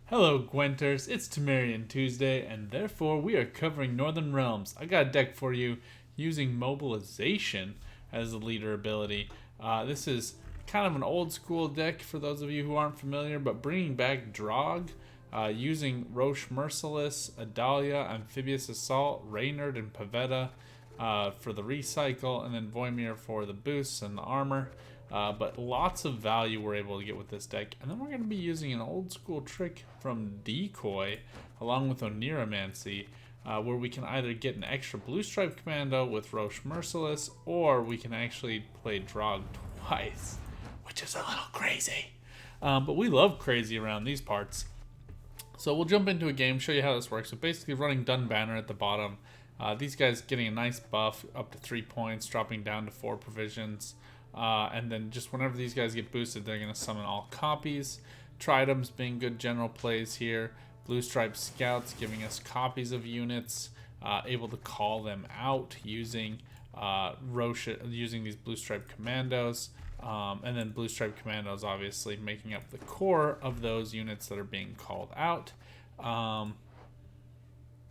Hello Gwenters, it's Temerian Tuesday, and therefore we are covering Northern Realms. I got a deck for you using Mobilization as the leader ability. This is kind of an old school deck for those of you who aren't familiar, but bringing back Drog, using Roche Merciless, Adalia, Amphibious Assault, Reynard, and Pavetta for the recycle, and then Voimir for the boosts and the armor. But lots of value we're able to get with this deck. And then we're going to be using an old school trick from Decoy along with Oniromancy, where we can either get an extra Blu-Strype commando with Roche Merciless, or we can actually play Drog twice, which is a little crazy. But we love crazy around these parts. So we'll jump into a game, show you how this works. So basically running Dun Banner at the bottom. These guys getting a nice buff up to 3 points, dropping down to 4 provisions. And then just whenever these guys get boosted, they're going to summon all copies. Tridums being good general plays here. Blu-Strype Scouts giving us copies of units, able to call them out using Roche, using these Blu-Strype Commandos. And then Blu-Strype Commandos obviously making up the core of those units that are being called out.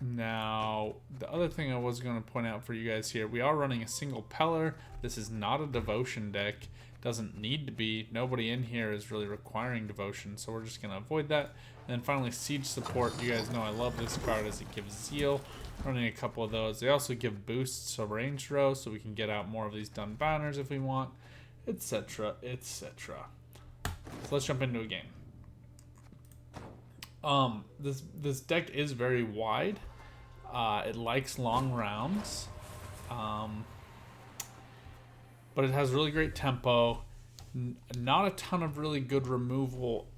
Now, the other thing I was going to point out for you guys here, we are running a single Peller. This is not a devotion deck. Doesn't need to be. Nobody in here is really requiring devotion, so we're just going to avoid that. And then finally, Siege Support. You guys know I love this card as it gives Zeal. Running a couple of those. They also give boosts to range row, so we can get out more of these Dun Banners if we want, etc., etc. So let's jump into a game. This deck is very wide. It likes long rounds, but it has really great tempo. Not a ton of really good removal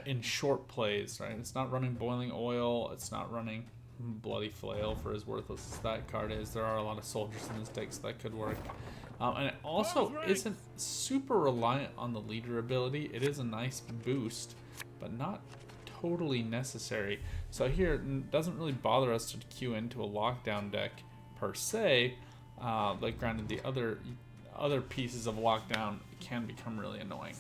in short plays, right? It's not running Boiling Oil. It's not running Bloody Flail for as worthless as that card is. There are a lot of soldiers in this deck, so that could work. And it also isn't super reliant on the leader ability. It is a nice boost, but not totally necessary. So here it doesn't really bother us to queue into a lockdown deck per se. Like granted, the other pieces of lockdown can become really annoying.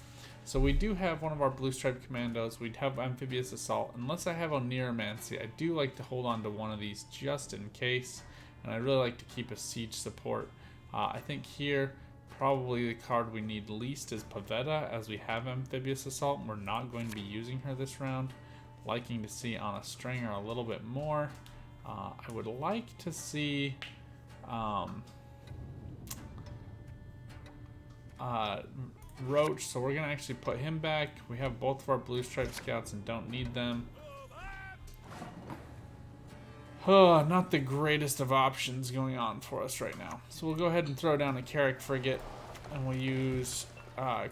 So we do have one of our Blu-Strype Commandos. We'd have Amphibious Assault. Unless I have Oniromancy, I do like to hold on to one of these just in case. And I really like to keep a Siege Support. I think here probably the card we need least is Pavetta, as we have Amphibious Assault and we're not going to be using her this round. Liking to see on a stringer a little bit more. I would like to see Roach, so we're going to actually put him back. We have both of our Blu-Strype Scouts and don't need them. Not the greatest of options going on for us right now. So we'll go ahead and throw down a Carrack Frigate, and we'll use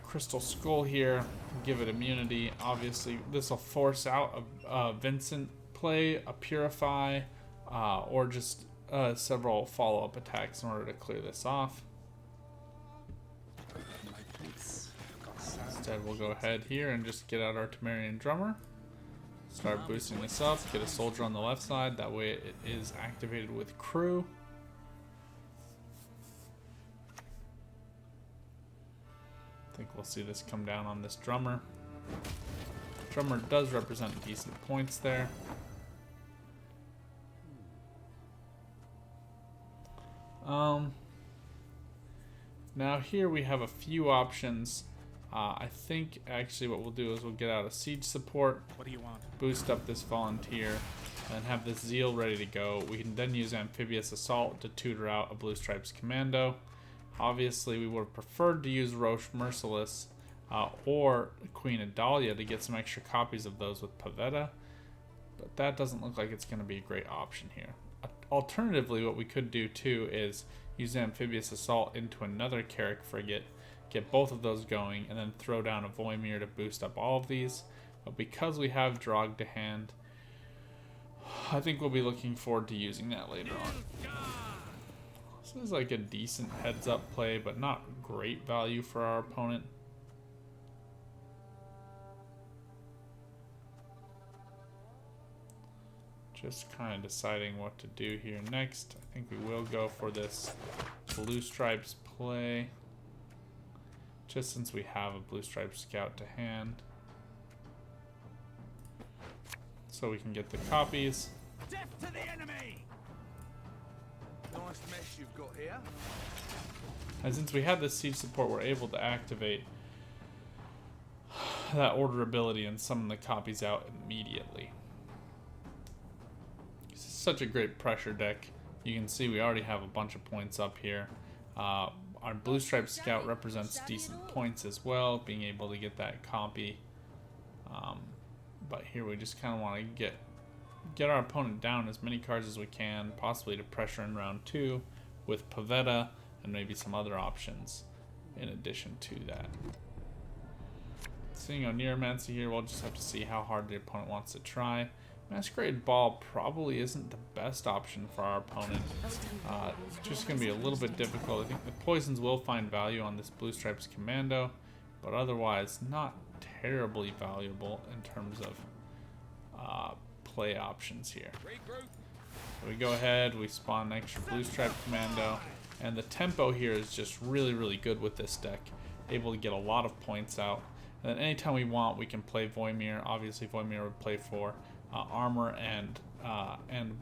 Crystal Skull here, give it immunity. Obviously, this will force out a Vincent play, a Purify, or just several follow-up attacks in order to clear this off. Instead, we'll go ahead here and just get out our Temerian Drummer. Start boosting this up, get a soldier on the left side, that way it is activated with crew. I think we'll see this come down on this drummer. Drummer does represent decent points there. Now here we have a few options. I think actually what we'll do is we'll get out a Siege Support. What do you want? Boost up this Volunteer, and have this Zeal ready to go. We can then use Amphibious Assault to tutor out a Blu-Stripes Commando. Obviously, we would have preferred to use Roche Merciless or Queen Adalia to get some extra copies of those with Pavetta, but that doesn't look like it's going to be a great option here. Alternatively, what we could do too is use Amphibious Assault into another Carrack Frigate, get both of those going, and then throw down a Voimir to boost up all of these. But because we have Drog to hand, I think we'll be looking forward to using that later on. This is like a decent heads up play, but not great value for our opponent. Just kind of deciding what to do here next. I think we will go for this Blu-Stripes play, just since we have a Blu-Stripe Scout to hand. so we can get the copies. Death to the enemy! Nice mess you've got here. And since we had this siege support, we're able to activate that order ability and summon the copies out immediately. This is such a great pressure deck. You can see we already have a bunch of points up here. Our Blu-Strype Scout represents decent points as well, being able to get that copy. But here we just kind of want to get our opponent down as many cards as we can, possibly to pressure in round 2 with Pavetta and maybe some other options in addition to that. Seeing Oneiromancy here, we'll just have to see how hard the opponent wants to try. Masquerade Ball probably isn't the best option for our opponent. It's just going to be a little bit difficult. I think the poisons will find value on this Blu-Stripe's Commando, but otherwise not terribly valuable in terms of play options here. So we go ahead, we spawn an extra Blu-Stripe Commando, and the tempo here is just really, really good with this deck. Able to get a lot of points out. And then anytime we want, we can play Voimir. Obviously, Voimir would play for armor and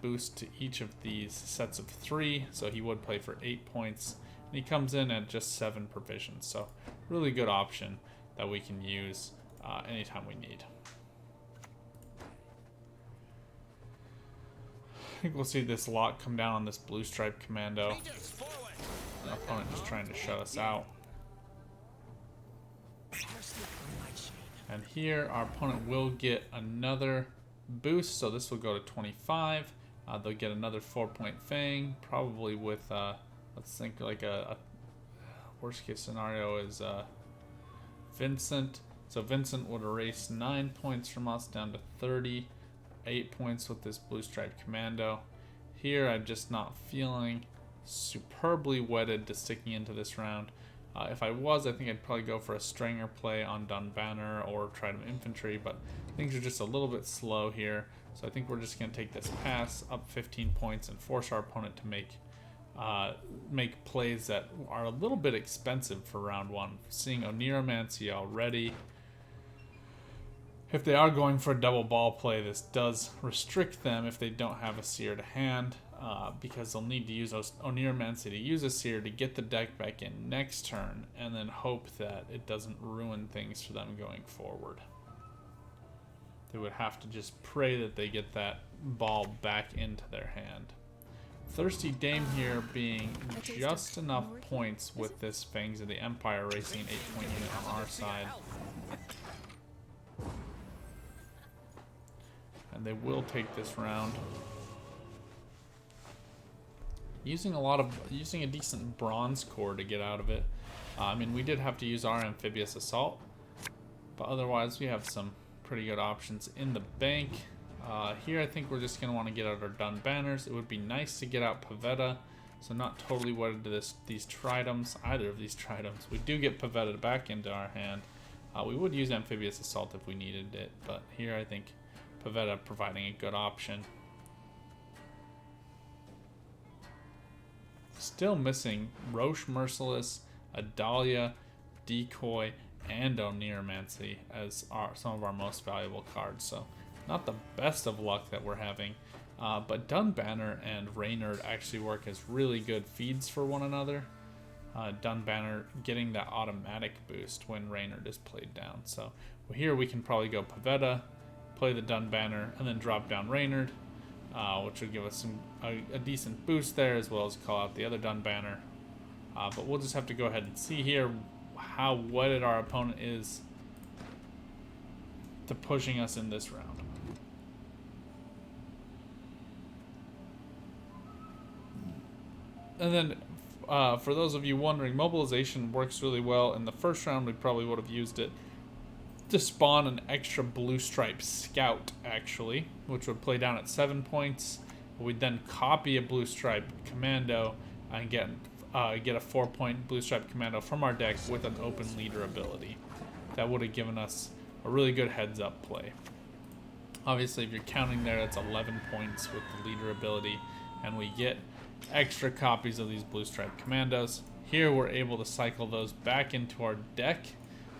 boost to each of these sets of 3, so he would play for 8 points. And he comes in at just 7 provisions, so really good option that we can use anytime we need. I think we'll see this lock come down on this Blu-Stripe Commando. Our opponent just trying to shut us out. And here our opponent will get another boost, so this will go to 25. They'll get another 4-point Fang, probably with let's think like a worst case scenario is Vincent. So Vincent would erase 9 points from us down to 30. 8 points with this Blu-Stripe Commando. Here I'm just not feeling superbly wedded to sticking into this round. If I was, I think I'd probably go for a Stringer play on Dunbanner or try to infantry, but things are just a little bit slow here. So I think we're just going to take this pass up 15 points and force our opponent to make plays that are a little bit expensive for round 1. Seeing Oneiromancy already. If they are going for a double ball play, this does restrict them if they don't have a Seer to hand, because they'll need to use Oneiromancy to use a Seer to get the deck back in next turn, and then hope that it doesn't ruin things for them going forward. They would have to just pray that they get that ball back into their hand. Thirsty Dame here being just enough points with this Fangs of the Empire racing an 8-point unit on our side. And they will take this round. Using a decent bronze core to get out of it. I mean, we did have to use our amphibious assault, but otherwise we have some pretty good options in the bank. Here I think we're just going to want to get out our Dunbanners. It would be nice to get out Pavetta, so not totally wedded to these Tridums, either of these Tridums. We do get Pavetta back into our hand. We would use amphibious assault if we needed it, but here I think Pavetta providing a good option. Still missing Roche Merciless, Adalia, Decoy, and Oneiromancy as some of our most valuable cards. So not the best of luck that we're having. But Dunbanner and Reynard actually work as really good feeds for one another. Dunbanner getting that automatic boost when Reynard is played down. So here we can probably go Pavetta, play the Dunbanner, and then drop down Reynard, which would give us a decent boost there, as well as call out the other Dunbanner. But we'll just have to go ahead and see here how wedded our opponent is to pushing us in this round. And then, for those of you wondering, mobilization works really well. In the first round, we probably would have used it to spawn an extra Blu-Stripe Scout, actually, which would play down at 7 points. We'd then copy a Blu-Stripe Commando and get a 4-point Blu-Stripe Commando from our deck with an open leader ability. That would have given us a really good heads-up play. Obviously, if you're counting there, that's 11 points with the leader ability, and we get extra copies of these Blu-Stripe Commandos. Here we're able to cycle those back into our deck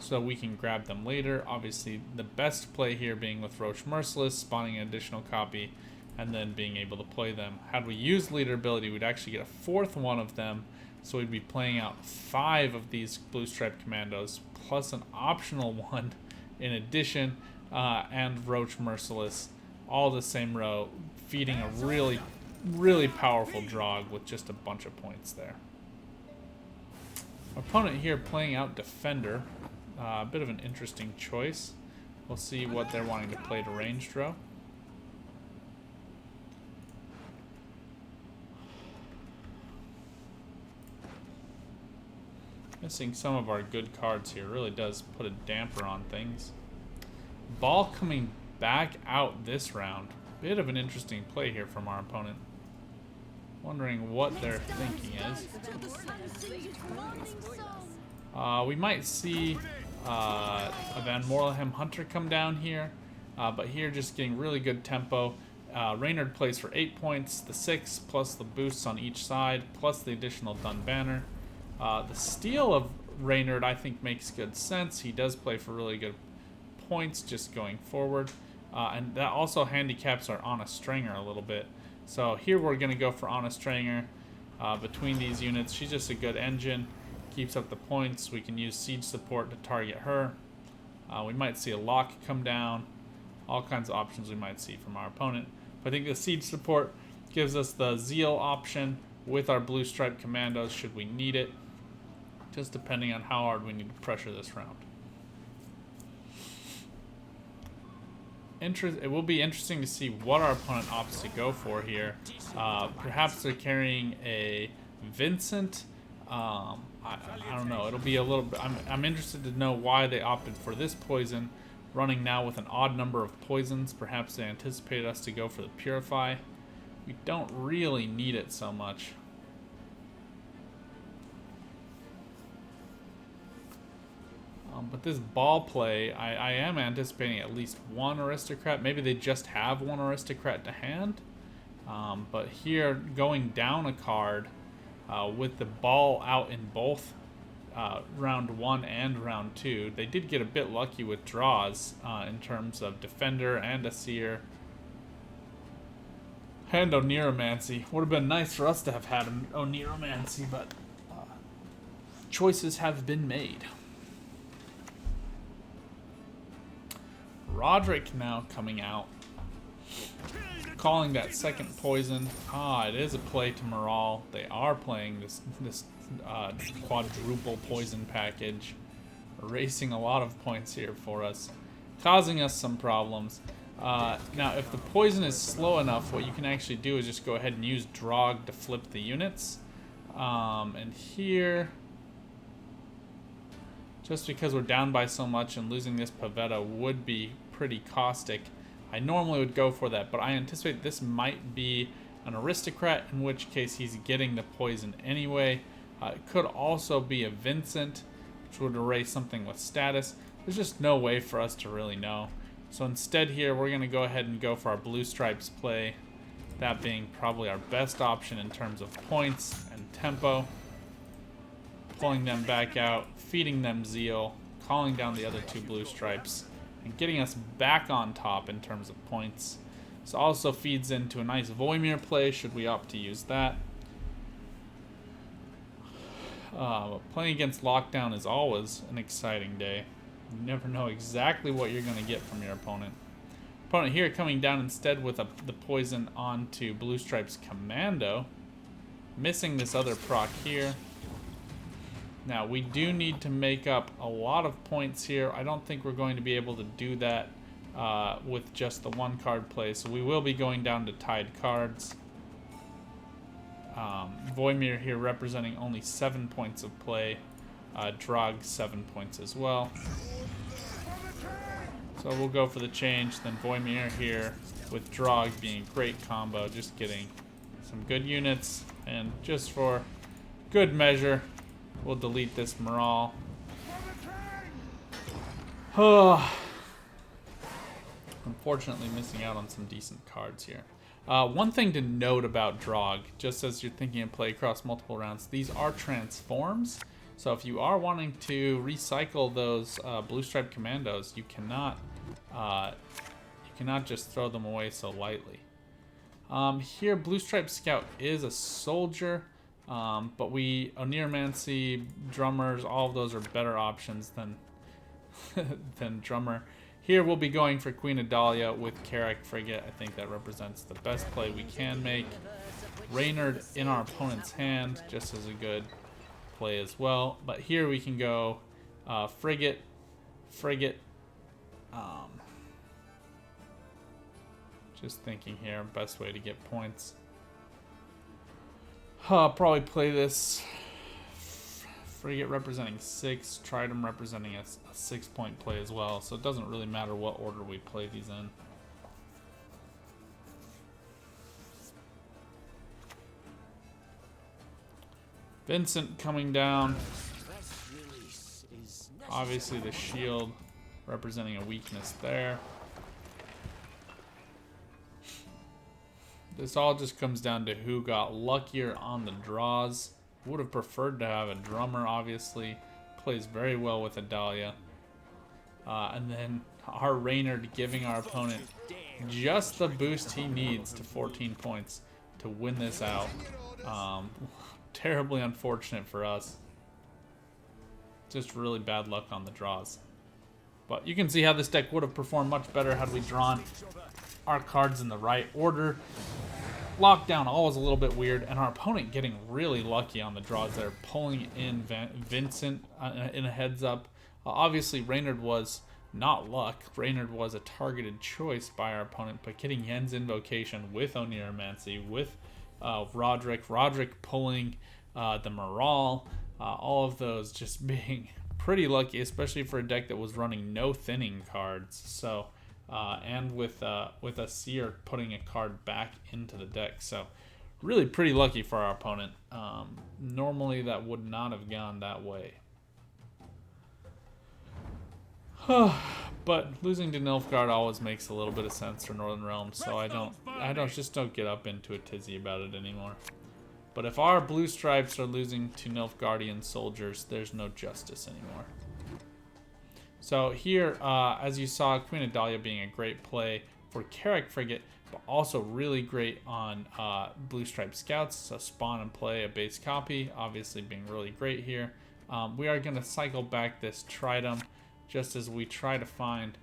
so we can grab them later. Obviously, the best play here being with Roche Merciless, spawning an additional copy, and then being able to play them. Had we used leader ability, we'd actually get a 4th one of them, so we'd be playing out 5 of these Blu-Strype commandos, plus an optional one in addition, and Roche Merciless, all the same row, feeding a really, really powerful Drog with just a bunch of points there. Our opponent here playing out Defender, a bit of an interesting choice. We'll see what they're wanting to play to ranged row. Missing some of our good cards here really does put a damper on things. Ball coming back out this round. Bit of an interesting play here from our opponent. Wondering what their thinking is. We might see a Van Morlehem Hunter come down here, but here just getting really good tempo. Reynard plays for 8 points, the 6 plus the boosts on each side, plus the additional Dun Banner. The steal of Reynard I think makes good sense. He does play for really good points just going forward. And that also handicaps our Honest Stringer a little bit. So here we're going to go for Honest Stringer between these units. She's just a good engine. Keeps up the points. We can use Siege Support to target her. We might see a Lock come down. All kinds of options we might see from our opponent. But I think the Siege Support gives us the Zeal option with our Blu-Strype commandos should we need it. Just depending on how hard we need to pressure this round. It will be interesting to see what our opponent opts to go for here. Perhaps they're carrying a Vincent. I don't know. It'll be a little bit. I'm interested to know why they opted for this poison. Running now with an odd number of poisons. Perhaps they anticipated us to go for the Purify. We don't really need it so much. But this ball play, I am anticipating at least one Aristocrat. Maybe they just have one Aristocrat to hand. But here, going down a card with the ball out in both round 1 and round 2, they did get a bit lucky with draws in terms of Defender and a Seer. And Oniromancy. Would have been nice for us to have had Oniromancy, but choices have been made. Roderick now coming out, calling that second poison. It is a play to morale. They are playing this quadruple poison package, erasing a lot of points here for us, causing us some problems. Now, if the poison is slow enough, what you can actually do is just go ahead and use Drog to flip the units. And here, just because we're down by so much and losing this Pavetta would be pretty caustic, I normally would go for that, but I anticipate this might be an Aristocrat, in which case he's getting the poison anyway. It could also be a Vincent, which would erase something with status. There's just no way for us to really know. So instead here, we're going to go ahead and go for our Blu-Stripes play, that being probably our best option in terms of points and tempo. Pulling them back out, feeding them Zeal, calling down the other 2 Blu-Stripes, and getting us back on top in terms of points. This also feeds into a nice Voimir play, should we opt to use that. Playing against Lockdown is always an exciting day. You never know exactly what you're going to get from your opponent. Opponent here coming down instead with the poison onto Blu-Stripe's Commando. Missing this other proc here. Now, we do need to make up a lot of points here. I don't think we're going to be able to do that with just the 1 card play, so we will be going down to tied cards. Voimir here representing only 7 points of play. Drog 7 points as well. So we'll go for the change. Then Voimir here with Drog being a great combo, just getting some good units. And just for good measure, we'll delete this morale. Unfortunately missing out on some decent cards here. One thing to note about Drog, just as you're thinking of play across multiple rounds, these are transforms. So if you are wanting to recycle those Blu-Stripe commandos, you cannot just throw them away so lightly. Here, Blu-Stripe Scout is a soldier, but Oneiromancy, drummers, all of those are better options than than drummer. Here we'll be going for Queen Adalia with Carrack Frigate. I think that represents the best play we can make. Reynard in our opponent's hand, just as a good play as well. But here we can go Frigate. Just thinking here, best way to get points. I'll probably play this Frigate representing 6, Trident representing a 6-point play as well, so it doesn't really matter what order we play these in. Vincent coming down. Obviously the shield representing a weakness there. This all just comes down to who got luckier on the draws. Would have preferred to have a drummer, obviously. Plays very well with Adalia. And then our Reynard giving our opponent just the boost he needs to 14 points to win this out. Terribly unfortunate for us. Just really bad luck on the draws. But you can see how this deck would have performed much better had we drawn our cards in the right order. Lockdown always a little bit weird, and our opponent getting really lucky on the draws there, pulling in Vincent in a heads up. Obviously, Reynard was not luck. Reynard was a targeted choice by our opponent, but getting Yen's Invocation with Oneiromancy, with Roderick pulling the Morale, all of those just being pretty lucky, especially for a deck that was running no thinning cards. So. And with a Seer putting a card back into the deck. So really pretty lucky for our opponent. Normally that would not have gone that way. But losing to Nilfgaard always makes a little bit of sense for Northern Realms, so I don't get up into a tizzy about it anymore. But if our blue stripes are losing to Nilfgaardian soldiers, there's no justice anymore. So here, as you saw, Queen Adalia being a great play for Carrack Frigate, but also really great on Blue Stripe Scouts. So spawn and play a base copy, obviously being really great here. We are going to cycle back this Trident just as we try to find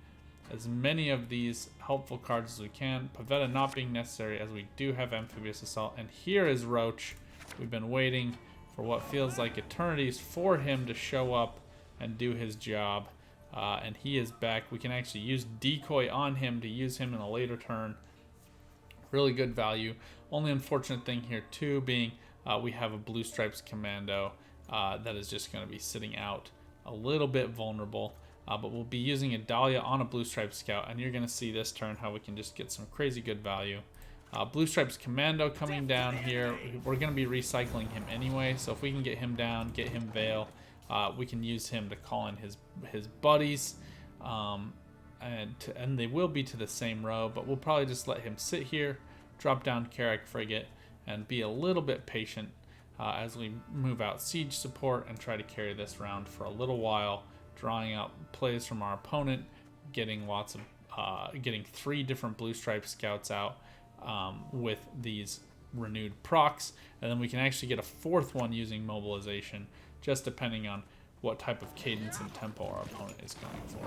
as many of these helpful cards as we can. Pavetta not being necessary as we do have Amphibious Assault. And here is Roach. We've been waiting for what feels like eternities for him to show up and do his job. And he is back. We can actually use Decoy on him to use him in a later turn. Really good value. Only unfortunate thing here too being we have a Blue Stripes Commando that is just going to be sitting out a little bit vulnerable. But we'll be using Adalia on a Blue Stripes Scout, and you're going to see this turn how we can just get some crazy good value. Blue Stripes Commando coming down here. We're going to be recycling him anyway, so if we can get him down, get him Veil, we can use him to call in his buddies, and they will be to the same row, but we'll probably just let him sit here, drop down Carrack Frigate, and be a little bit patient as we move out siege support and try to carry this round for a little while, drawing out plays from our opponent, getting lots of getting 3 different Blue Stripe Scouts out with these renewed procs, and then we can actually get a 4th one using mobilization, just depending on what type of cadence and tempo our opponent is going for.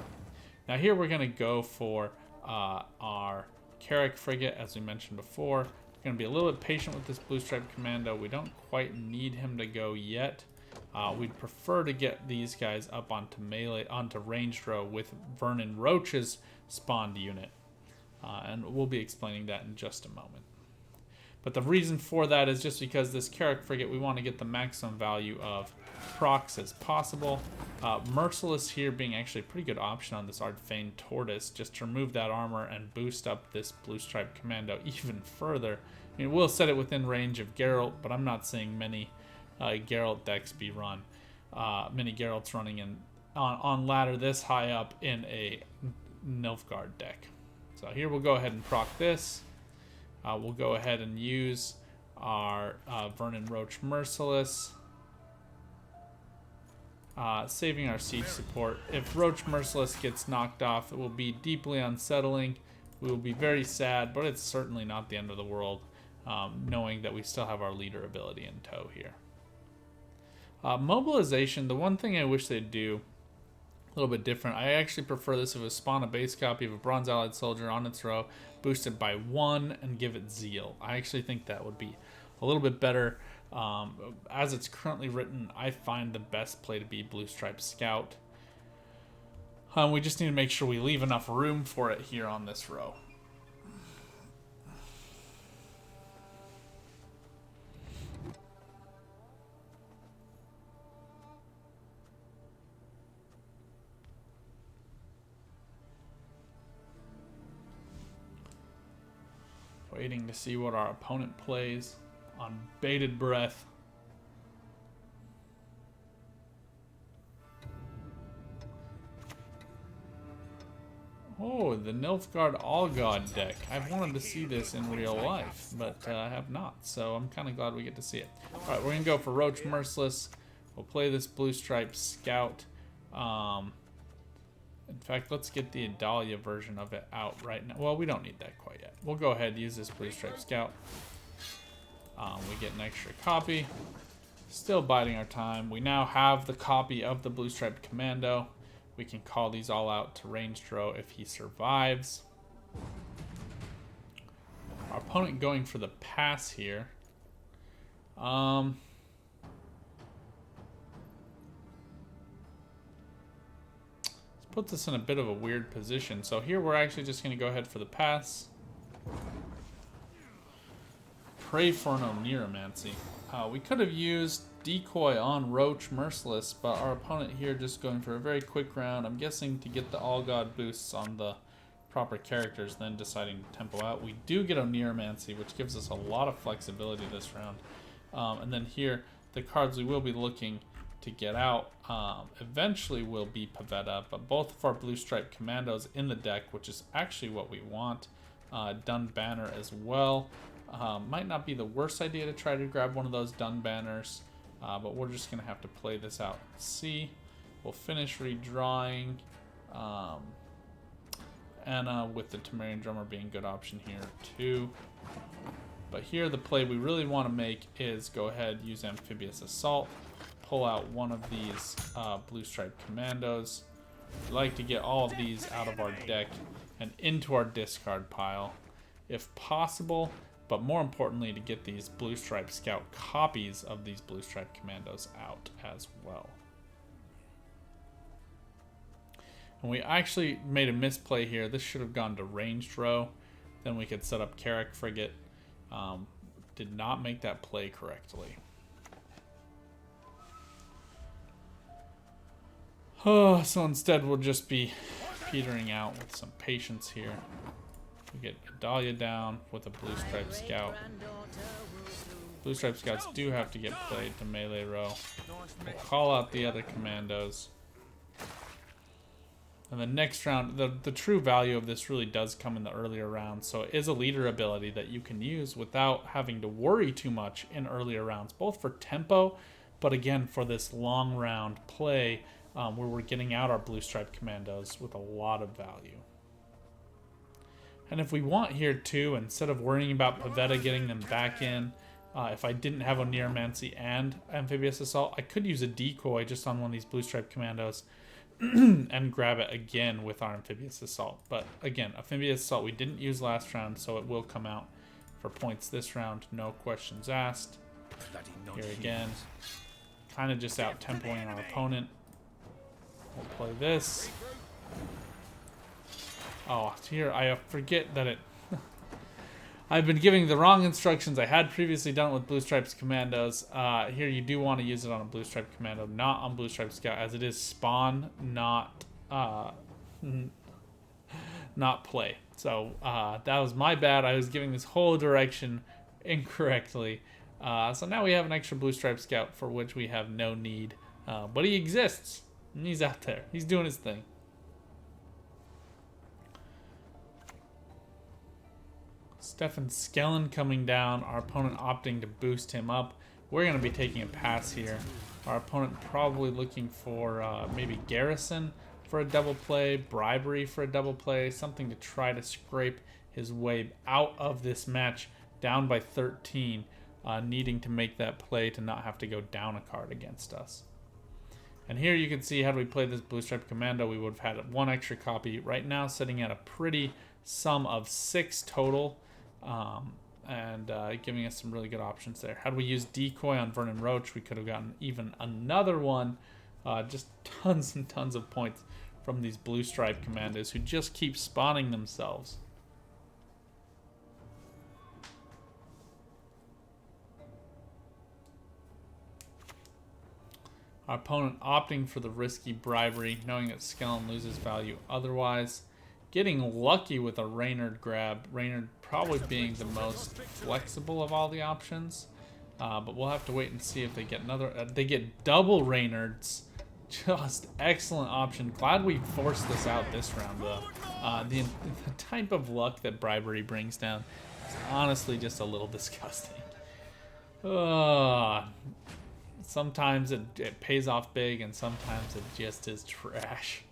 Now here we're going to go for our Carrack Frigate, as we mentioned before. We're going to be a little bit patient with this Blue Stripe Commando. We don't quite need him to go yet. We'd prefer to get these guys up onto melee, onto ranged row with Vernon Roach's spawned unit. And we'll be explaining that in just a moment. But the reason for that is just because this Carrack Frigate, we want to get the maximum value of procs as possible. Merciless here being actually a pretty good option on this Ardfane Tortoise, just to remove that armor and boost up this Blue Stripe Commando even further. I mean, we'll set it within range of Geralt, but I'm not seeing many Geralt decks be run. Many Geralts running in on ladder this high up in a Nilfgaard deck. So here we'll go ahead and proc this. We'll go ahead and use our Vernon Roach Merciless. saving our siege support. If Roach Merciless gets knocked off, it will be deeply unsettling. We will be very sad, but it's certainly not the end of the world, knowing that we still have our leader ability in tow here. Mobilization, the one thing I wish they'd do a little bit different. I actually prefer this if it was spawn a base copy of a Bronze Allied Soldier on its row, boosted by 1, and give it Zeal. I actually think that would be a little bit better. As it's currently written, I find the best play to be Blu-Strype Scout. We just need to make sure we leave enough room for it here on this row. Waiting to see what our opponent plays on bated breath. Oh, the Nilfgaard Allgod deck. I've wanted to see this in real life, but I have not, so I'm kind of glad we get to see it. Alright, we're going to go for Roach Merciless. We'll play this Blu-Strype Scout. In fact, let's get the Adalia version of it out right now. Well, we don't need that quite yet. We'll go ahead and use this Blu-Strype Scout. We get an extra copy. Still biding our time. We now have the copy of the Blu-Strype Commando. We can call these all out to ranged row if he survives. Our opponent going for the pass here. Puts us in a bit of a weird position. So here we're actually just going to go ahead for the pass. Pray for no Neuromancy. We could have used Decoy on Roach Merciless, but our opponent here just going for a very quick round. I'm guessing to get the All-God boosts on the proper characters, then deciding to tempo out. We do get a Neuromancy, which gives us a lot of flexibility this round. And then here, the cards we will be looking to get out eventually will be Pavetta, but both of our Blu-Strype Commandos in the deck, which is actually what we want. Dun Banner as well. Might not be the worst idea to try to grab one of those Dun Banners, but we're just going to have to play this out and see. We'll finish redrawing, and with the Temerian Drummer being a good option here too. But here the play we really want to make is go ahead, use Amphibious Assault, pull out one of these Blu-Strype Commandos. We like to get all of these out of our deck and into our discard pile if possible, but more importantly to get these Blu-Strype Scout copies of these Blu-Strype Commandos out as well. And we actually made a misplay here. This should have gone to ranged row. Then we could set up Carrack Frigate. Did not make that play correctly. Oh, so instead we'll just be petering out with some patience here. We get Adalia down with a Blu-Strype Scout. Blu-Strype Scouts do have to get played to melee row. We'll call out the other commandos. And the next round, the true value of this really does come in the earlier rounds. So it is a leader ability that you can use without having to worry too much in earlier rounds, both for tempo, but again for this long round play where we're getting out our Blu-Strype Commandos with a lot of value. And if we want here too, instead of worrying about Pavetta getting them back in, if I didn't have a Neuromancy and Amphibious Assault, I could use a Decoy just on one of these Blu-Strype Commandos and grab it again with our Amphibious Assault. But again, Amphibious Assault we didn't use last round, so it will come out for points this round. No questions asked. Here again, kind of just out-tempoing our opponent. We'll play this. Oh, here I forget that it... I've been giving the wrong instructions. I had previously done it with Blu-Stripe's Commandos. Here you do want to use it on a Blu-Stripe Commando, not on Blu-Stripe Scout, as it is spawn, not play. So that was my bad. I was giving this whole direction incorrectly. So now we have an extra Blu-Stripe Scout for which we have no need. But he exists. And he's out there. He's doing his thing. Stefan Skellen coming down. Our opponent opting to boost him up. We're going to be taking a pass here. Our opponent probably looking for maybe Garrison for a double play, Bribery for a double play, something to try to scrape his way out of this match down by 13, needing to make that play to not have to go down a card against us. And here you can see, had we played this Blu-Strype Commando, we would have had one extra copy. Right now, sitting at a pretty sum of 6 total, and giving us some really good options there. Had we used Decoy on Vernon Roach, we could have gotten even another one. Just tons and tons of points from these Blu-Strype Commandos who just keep spawning themselves. Our opponent opting for the risky Bribery, knowing that Skellen loses value otherwise. Getting lucky with a Reynard grab. Reynard probably being the most flexible of all the options. But we'll have to wait and see if they get another... they get double Reynards. Just excellent option. Glad we forced this out this round, though. The type of luck that Bribery brings down is honestly just a little disgusting. Sometimes it pays off big, and sometimes it just is trash.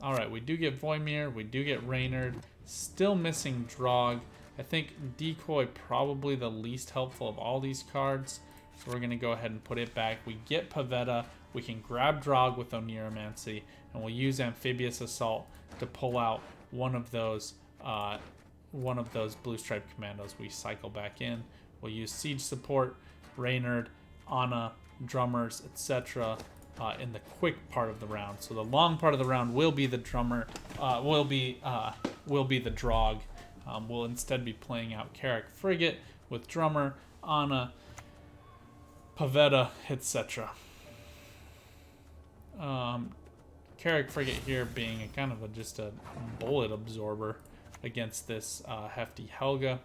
Alright, we do get Voimir, we do get Reynard, still missing Drog. I think Decoy probably the least helpful of all these cards, so we're going to go ahead and put it back. We get Pavetta, we can grab Drog with Oneiromancy, and we'll use Amphibious Assault to pull out one of those Blu-Strype Commandos. We cycle back in, we'll use Siege Support, Reynard, Anna, Drummers, etc. In the quick part of the round. So the long part of the round will be the Drummer, will be the Drog. We'll instead be playing out Carrick Frigate with Drummer, Anna, Pavetta, etc. Carrick Frigate here being a kind of just a bullet absorber against this hefty Helga.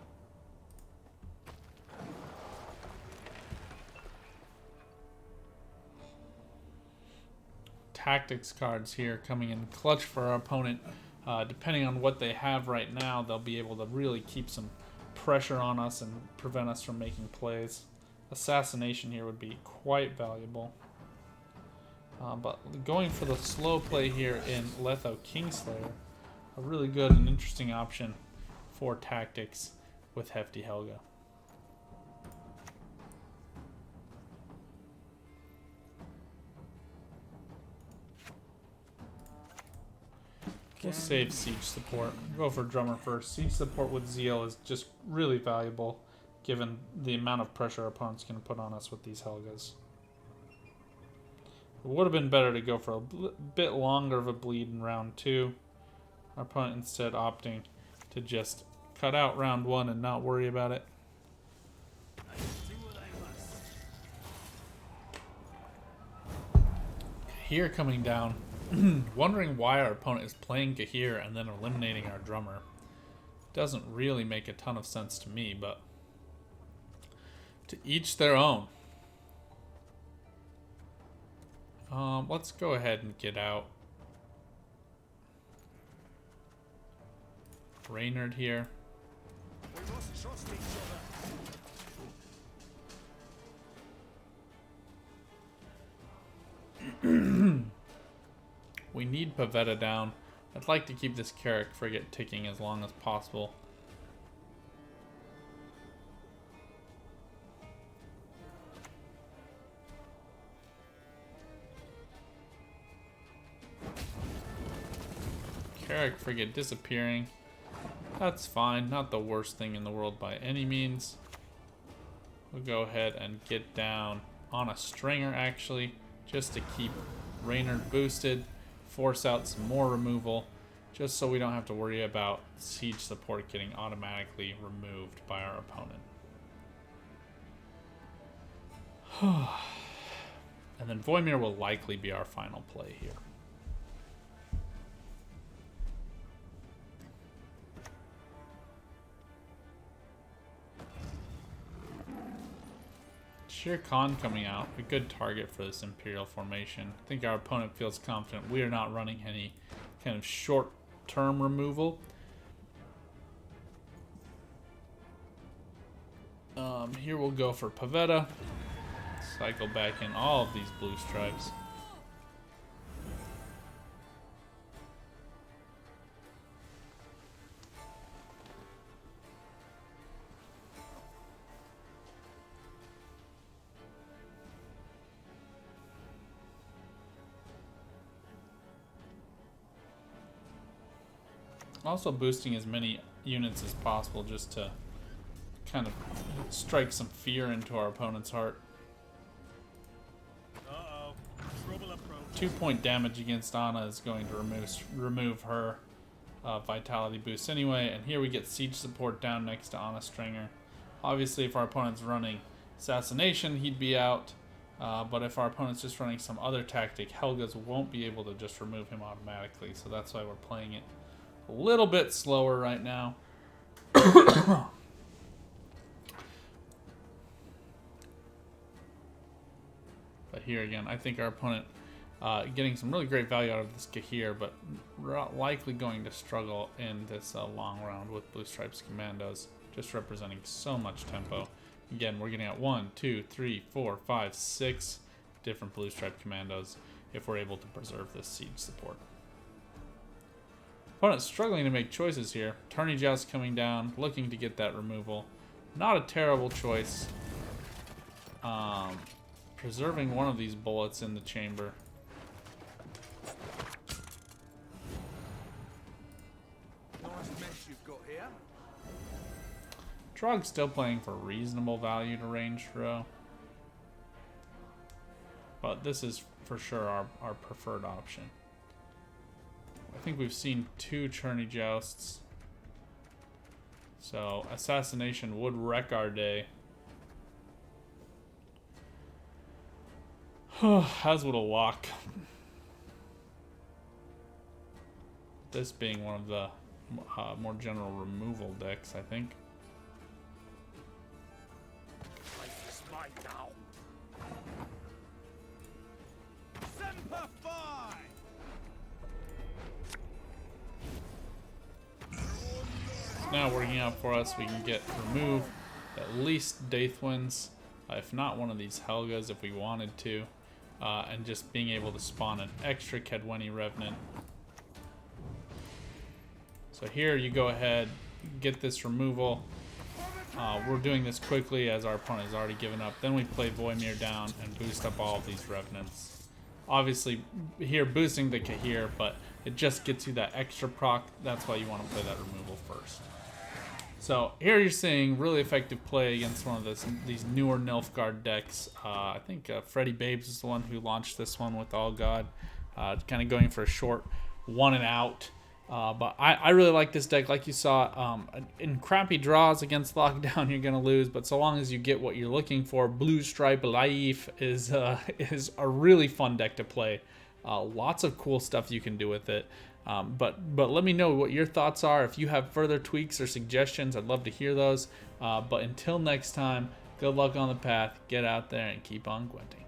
Tactics cards here coming in clutch for our opponent. Depending on what they have right now, they'll be able to really keep some pressure on us and prevent us from making plays. Assassination here would be quite valuable. But going for the slow play here in Letho Kingslayer, a really good and interesting option for tactics with Hefty Helga. We'll save Siege Support. Go for Drummer first. Siege Support with Zeal is just really valuable given the amount of pressure our opponents can put on us with these Helgas. It would have been better to go for a bit longer of a bleed in round 2. Our opponent instead opting to just cut out round 1 and not worry about it. Here coming down. Wondering why our opponent is playing Kahir and then eliminating our Drummer. Doesn't really make a ton of sense to me, but to each their own. Let's go ahead and get out Reynard here. We must trust each other. We need Pavetta down. I'd like to keep this Carrick Frigate ticking as long as possible. Carrick Frigate disappearing. That's fine. Not the worst thing in the world by any means. We'll go ahead and get down on a Stringer, actually, just to keep Reynard boosted. Force out some more removal, just so we don't have to worry about Siege Support getting automatically removed by our opponent. And then Voimir will likely be our final play here. Shere Khan coming out, a good target for this Imperial Formation. I think our opponent feels confident we are not running any kind of short-term removal. Here we'll go for Pavetta. Cycle back in all of these blue stripes. Also boosting as many units as possible just to kind of strike some fear into our opponent's heart. Uh-oh. Trouble approach. 2-point damage against Anna is going to remove her vitality boost anyway. And here we get siege support down next to Anna Stringer. Obviously, if our opponent's running assassination, he'd be out. But if our opponent's just running some other tactic, Helga's won't be able to just remove him automatically. So that's why we're playing it a little bit slower right now. But here again, I think our opponent getting some really great value out of this Kahir, but likely going to struggle in this long round with Blu-Stripe's commandos, just representing so much tempo. Again, we're getting at 1, 2, 3, 4, 5, 6 different Blu-Stripe commandos if we're able to preserve this siege support. Opponent's struggling to make choices here. Tourney Joust coming down, looking to get that removal. Not a terrible choice. Preserving one of these bullets in the chamber. Nice mess you've got here. Drog's still playing for reasonable value to range throw. But this is for sure our preferred option. I think we've seen 2 Tourney Jousts. So assassination would wreck our day. As would a lock. This being one of the more general removal decks, I think. Life is mine now. Semper Fi! Now working out for us, we can remove at least Daithwins, if not one of these Helgas if we wanted to, and just being able to spawn an extra Kedweni Revenant. So here you go ahead, get this removal. We're doing this quickly as our opponent has already given up. Then we play Voimir down and boost up all of these Revenants. Obviously here boosting the Kahir, but it just gets you that extra proc. That's why you want to play that removal first. So here you're seeing really effective play against one of these newer Nilfgaard decks. I think Freddy Babes is the one who launched this one with All God. Kind of going for a short 1 and out. But I really like this deck. Like you saw, in crappy draws against Lockdown, you're going to lose. But so long as you get what you're looking for, Blu-Stripe Lyfe is a really fun deck to play. Lots of cool stuff you can do with it. But let me know what your thoughts are. If you have further tweaks or suggestions, I'd love to hear those. But until next time, good luck on the path. Get out there and keep on Gwenting.